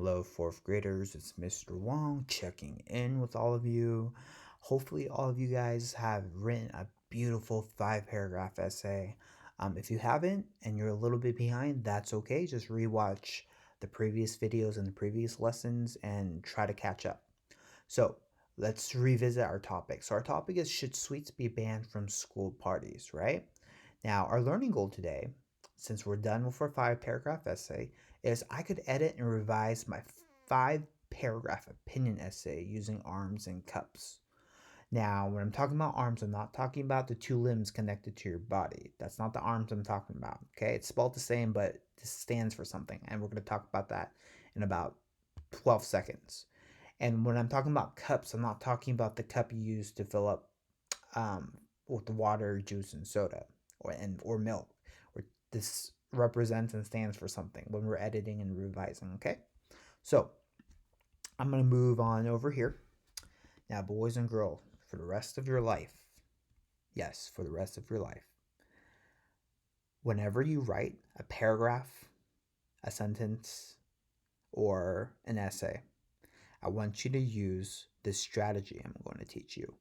Hello, fourth graders. It's Mr. Wong checking in with all of you. Hopefully, all of you guys have written a beautiful 5 paragraph essay. If you haven't and you're a little bit behind, that's okay. Just rewatch the previous videos and the previous lessons and try to catch up. So, let's revisit our topic. So, our topic is, should sweets be banned from school parties, right? Now, our learning goal today, since we're done with our 5 paragraph essay, is I could edit and revise my 5 paragraph opinion essay using arms and cups. Now, when I'm talking about arms, I'm not talking about the two limbs connected to your body. That's not the arms I'm talking about. Okay, it's spelled the same, but this stands for something, and we're going to talk about that in about 12 seconds. And when I'm talking about cups, I'm not talking about the cup you use to fill up um, with the water, juice, and soda, or milk. Or this represents and stands for something when we're editing and revising. Okay, so I'm gonna move on over here now, boys and girls, for the rest of your life. Yes, for the rest of your life. Whenever you write a paragraph, a sentence, or an essay, I want you to use this strategy I'm going to teach you.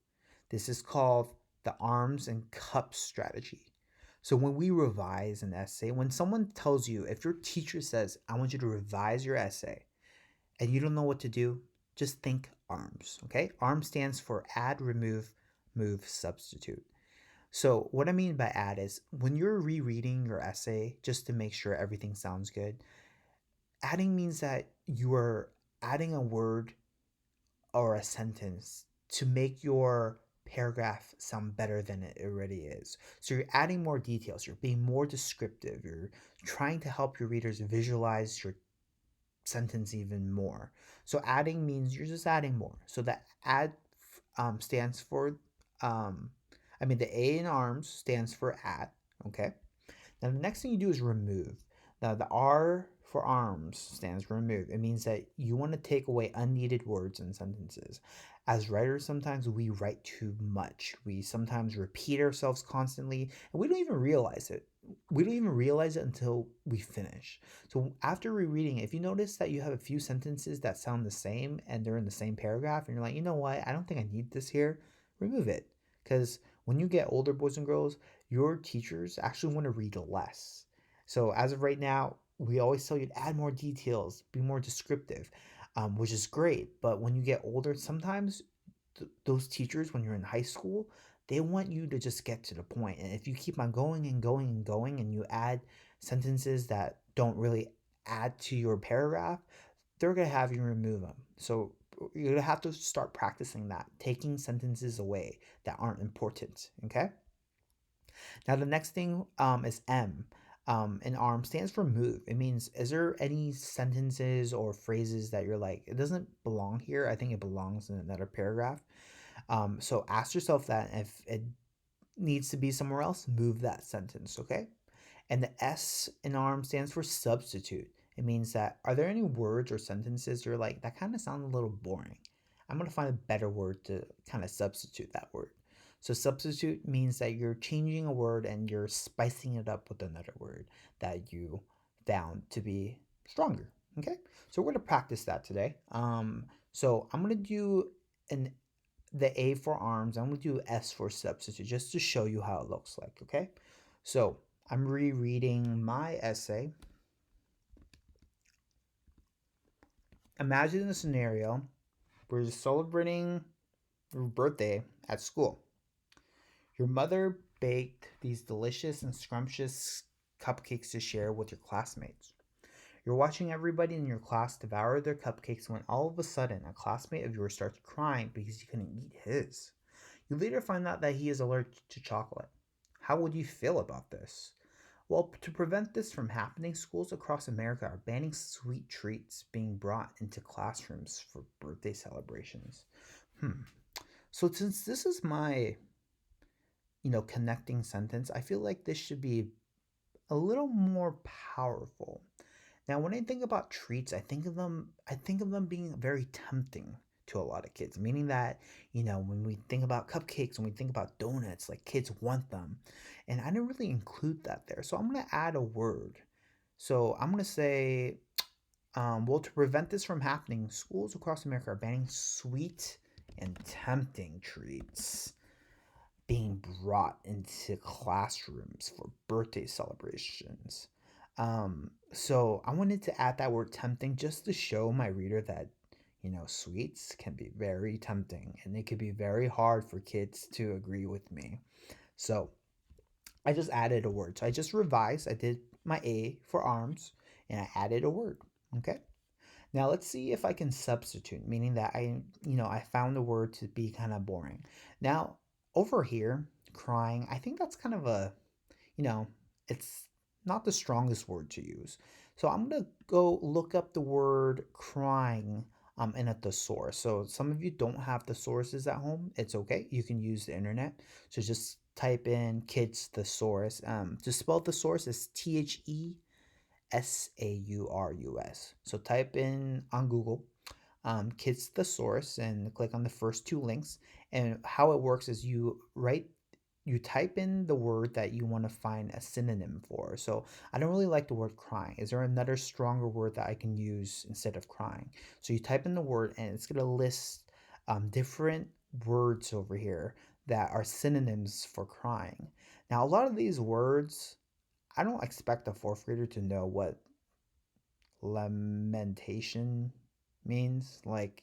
This is called the arms and cups strategy. So when we revise an essay, when someone tells you, if your teacher says, I want you to revise your essay, and you don't know what to do, just think arms, okay? ARM stands for add, remove, move, substitute. So what I mean by add is when you're rereading your essay just to make sure everything sounds good, adding means that you are adding a word or a sentence to make your paragraph sound better than it already is. So you're adding more details, you're being more descriptive, you're trying to help your readers visualize your sentence even more. So adding means you're just adding more. So the add stands for, the A in arms stands for add, okay? Now, the next thing you do is remove. Now, the R for arms stands for remove. It means that you want to take away unneeded words and sentences. As writers, sometimes we write too much. We sometimes repeat ourselves constantly, and we don't even realize it. We don't even realize it until we finish. So, after rereading it, if you notice that you have a few sentences that sound the same and they're in the same paragraph, and you're like, you know what, I don't think I need this here, remove it. Because when you get older, boys and girls, your teachers actually want to read less. So as of right now, we always tell you to add more details, be more descriptive, which is great. But when you get older, sometimes those teachers, when you're in high school, they want you to just get to the point. And if you keep on going and going and going and you add sentences that don't really add to your paragraph, they're going to have you remove them. So you're going to have to start practicing that, taking sentences away that aren't important. Okay. Now, the next thing is M. And ARM stands for move. It means, is there any sentences or phrases that you're like, it doesn't belong here? I think it belongs in another paragraph. So ask yourself that. If it needs to be somewhere else, move that sentence, okay? And the S in ARM stands for substitute. It means that, are there any words or sentences you're like, that kind of sound a little boring? I'm going to find a better word to kind of substitute that word. So substitute means that you're changing a word and you're spicing it up with another word that you found to be stronger. Okay, so we're going to practice that today. So I'm going to do an the A for arms. I'm going to do S for substitute just to show you how it looks like. Okay, so I'm rereading my essay. Imagine a scenario where you're celebrating your birthday at school. Your mother baked these delicious and scrumptious cupcakes to share with your classmates. You're watching everybody in your class devour their cupcakes when all of a sudden a classmate of yours starts crying because he couldn't eat his. You later find out that he is allergic to chocolate. How would you feel about this? Well, to prevent this from happening, schools across America are banning sweet treats being brought into classrooms for birthday celebrations. Hmm. So since this is my, connecting sentence, I feel like this should be a little more powerful. Now, when I think about treats, I think of them being very tempting to a lot of kids, meaning that, when we think about cupcakes and we think about donuts, like kids want them. And I didn't really include that there. So I'm going to add a word. So I'm going to say Well, to prevent this from happening, schools across America are banning sweet and tempting treats being brought into classrooms for birthday celebrations. So I wanted to add that word tempting just to show my reader that, sweets can be very tempting and it can be very hard for kids to agree with me. So I just added a word. So I just revised. I did my A for arms and I added a word. Okay. Now let's see if I can substitute, meaning that I found the word to be kind of boring. Now over here, crying, I think that's kind of you know, it's not the strongest word to use. So I'm gonna go look up the word crying in a thesaurus. So some of you don't have thesauruses at home. It's okay. You can use the internet. So just type in kids thesaurus. To spell thesaurus is Thesaurus. So type in on Google kids thesaurus and click on the first two links. And how it works is you type in the word that you want to find a synonym for. So I don't really like the word crying. Is there another stronger word that I can use instead of crying? So you type in the word and it's going to list different words over here that are synonyms for crying. Now, a lot of these words, I don't expect a fourth grader to know what lamentation means. Like,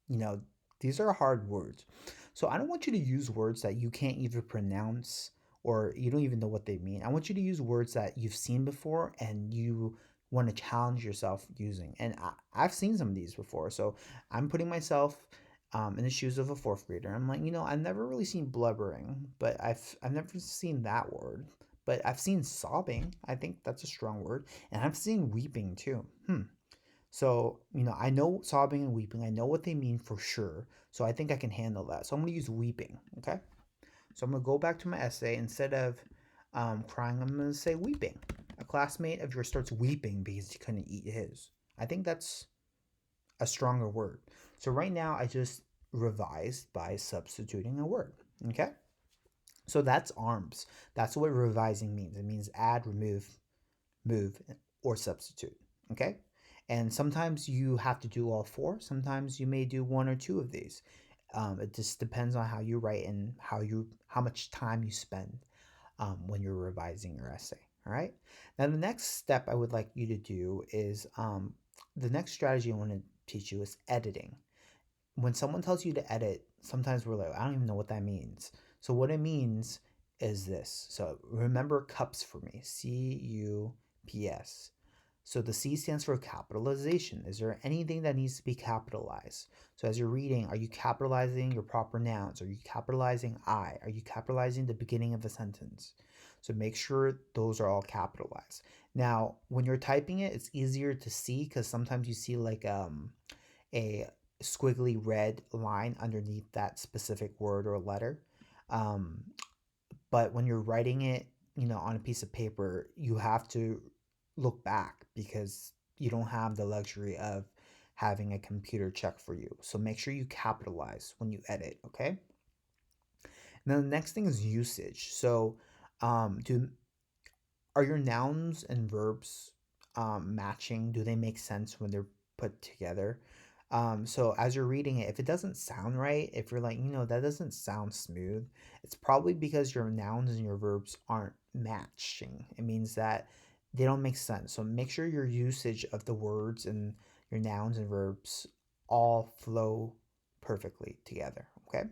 you know, these are hard words. So I don't want you to use words that you can't even pronounce or you don't even know what they mean. I want you to use words that you've seen before and you want to challenge yourself using. And I've seen some of these before. So I'm putting myself in the shoes of a fourth grader. I'm like, I've never really seen blubbering, but I've never seen that word. But I've seen sobbing. I think that's a strong word. And I've seen weeping too. So, I know sobbing and weeping. I know what they mean for sure. So I think I can handle that. So I'm going to use weeping. Okay. So I'm going to go back to my essay. Instead of crying, I'm going to say weeping. A classmate of yours starts weeping because he couldn't eat his. I think that's a stronger word. So right now I just revised by substituting a word. Okay. So that's arms. That's what revising means. It means add, remove, move, or substitute. Okay? And sometimes you have to do all four. Sometimes you may do one or two of these. It just depends on how you write and how much time you spend when you're revising your essay. All right. Now the next step I would like you to do is the next strategy I want to teach you is editing. When someone tells you to edit, sometimes we're like, I don't even know what that means. So what it means is this. So remember cups for me. CUPS. So the C stands for capitalization. Is there anything that needs to be capitalized? So as you're reading, are you capitalizing your proper nouns? Are you capitalizing I? Are you capitalizing the beginning of a sentence? So make sure those are all capitalized. Now, when you're typing it, it's easier to see because sometimes you see like a squiggly red line underneath that specific word or letter. Um, but when you're writing it, on a piece of paper, you have to look back because you don't have the luxury of having a computer check for you. So make sure you capitalize when you edit, okay? Now the next thing is usage. So do are your nouns and verbs matching? Do they make sense when they're put together? So as you're reading it, if it doesn't sound right, if you're like, that doesn't sound smooth, it's probably because your nouns and your verbs aren't matching. It means that they don't make sense. So make sure your usage of the words and your nouns and verbs all flow perfectly together. Okay.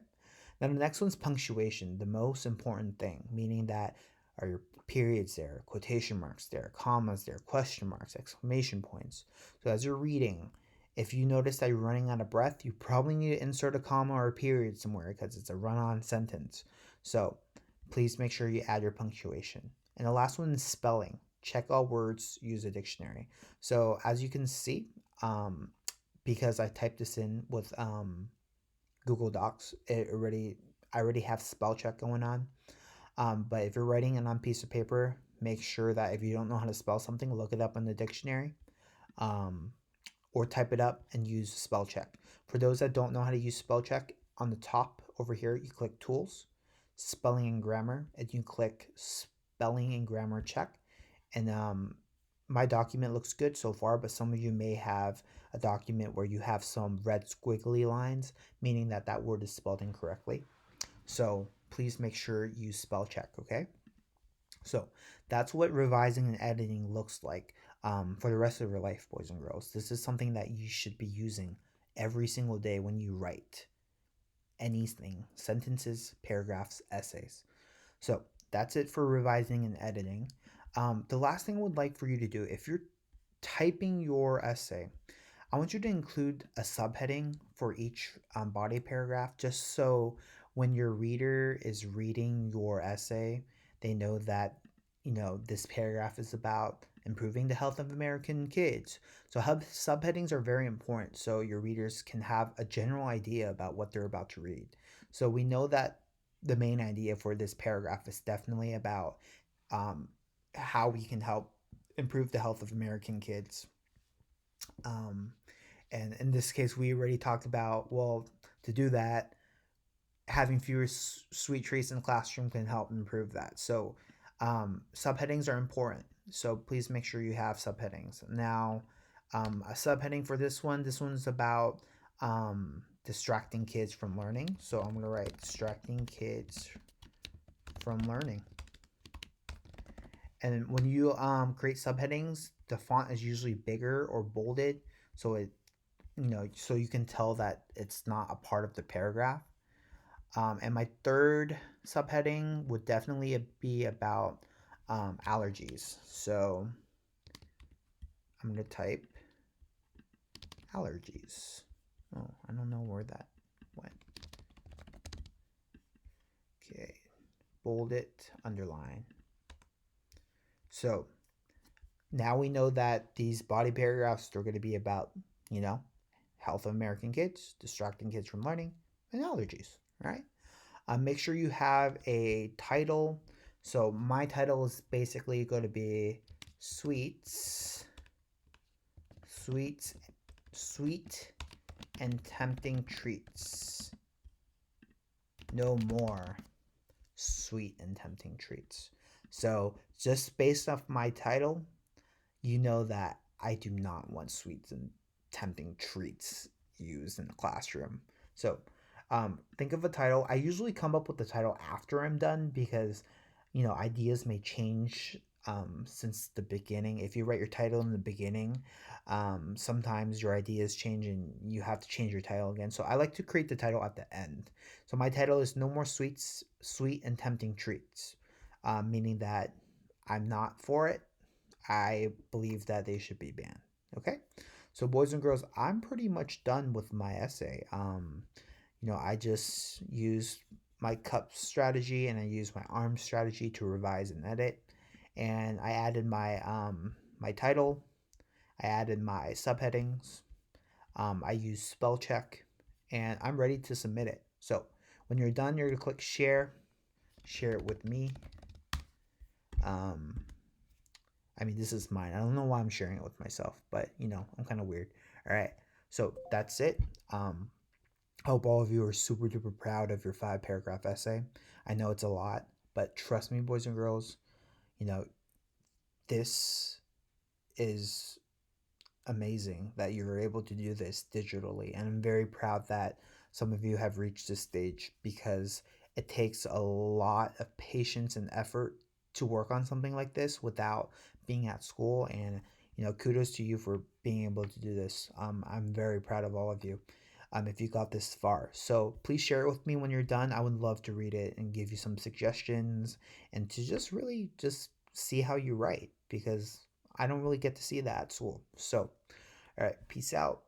Now the next one's punctuation, the most important thing, meaning that are your periods there, quotation marks there, commas there, question marks, exclamation points. So as you're reading, if you notice that you're running out of breath, you probably need to insert a comma or a period somewhere because it's a run-on sentence. So please make sure you add your punctuation. And the last one is spelling. Check all words, use a dictionary. So as you can see, because I typed this in with Google Docs, I already have spell check going on. But if you're writing it on a piece of paper, make sure that if you don't know how to spell something, look it up in the dictionary. Um, or type it up and use spell check. For those that don't know how to use spell check, on the top over here, you click tools, spelling and grammar, and you click spelling and grammar check. And my document looks good so far, but some of you may have a document where you have some red squiggly lines, meaning that that word is spelled incorrectly. So please make sure you spell check, okay? So that's what revising and editing looks like for the rest of your life, boys and girls. This is something that you should be using every single day when you write anything, sentences, paragraphs, essays. So that's it for revising and editing. The last thing I would like for you to do, if you're typing your essay, I want you to include a subheading for each body paragraph, just so when your reader is reading your essay, they know that, this paragraph is about improving the health of American kids. So subheadings are very important so your readers can have a general idea about what they're about to read. So we know that the main idea for this paragraph is definitely about um, how we can help improve the health of American kids. Um, and in this case, we already talked about, well, to do that, having fewer sweet treats in the classroom can help improve that. So, subheadings are important. So, please make sure you have subheadings. Now, a subheading for this one's about distracting kids from learning. So, I'm going to write distracting kids from learning. And when you create subheadings, the font is usually bigger or bolded, so so you can tell that it's not a part of the paragraph. And my third subheading would definitely be about allergies. So I'm going to type allergies. Oh, I don't know where that went. Okay, bold it, underline. So now we know that these body paragraphs are going to be about, health of American kids, distracting kids from learning, and allergies. All right. Make sure you have a title. So my title is basically going to be sweets, sweets, sweet and tempting treats. No more sweet and tempting treats. So just based off my title, you know that I do not want sweets and tempting treats used in the classroom. So think of a title. I usually come up with the title after I'm done because, ideas may change since the beginning. If you write your title in the beginning, sometimes your ideas change and you have to change your title again. So I like to create the title at the end. So my title is No More Sweet and Tempting Treats, meaning that I'm not for it. I believe that they should be banned. Okay, so boys and girls, I'm pretty much done with my essay. I just used my cup strategy and I used my arm strategy to revise and edit, and I added my title, I added my subheadings, I used spell check, and I'm ready to submit it. So when you're done, you're gonna click share it with me. Um, I mean, this is mine. I don't know why I'm sharing it with myself, but I'm kind of weird. All right, so that's it. I hope all of you are super duper proud of your 5 paragraph essay. I know it's a lot, but trust me, boys and girls, you know, this is amazing that you're able to do this digitally. And I'm very proud that some of you have reached this stage because it takes a lot of patience and effort to work on something like this without being at school. And, kudos to you for being able to do this. I'm very proud of all of you. If you got this far. So please share it with me when you're done. I would love to read it and give you some suggestions and to just really just see how you write because I don't really get to see that at school. So, all right, peace out.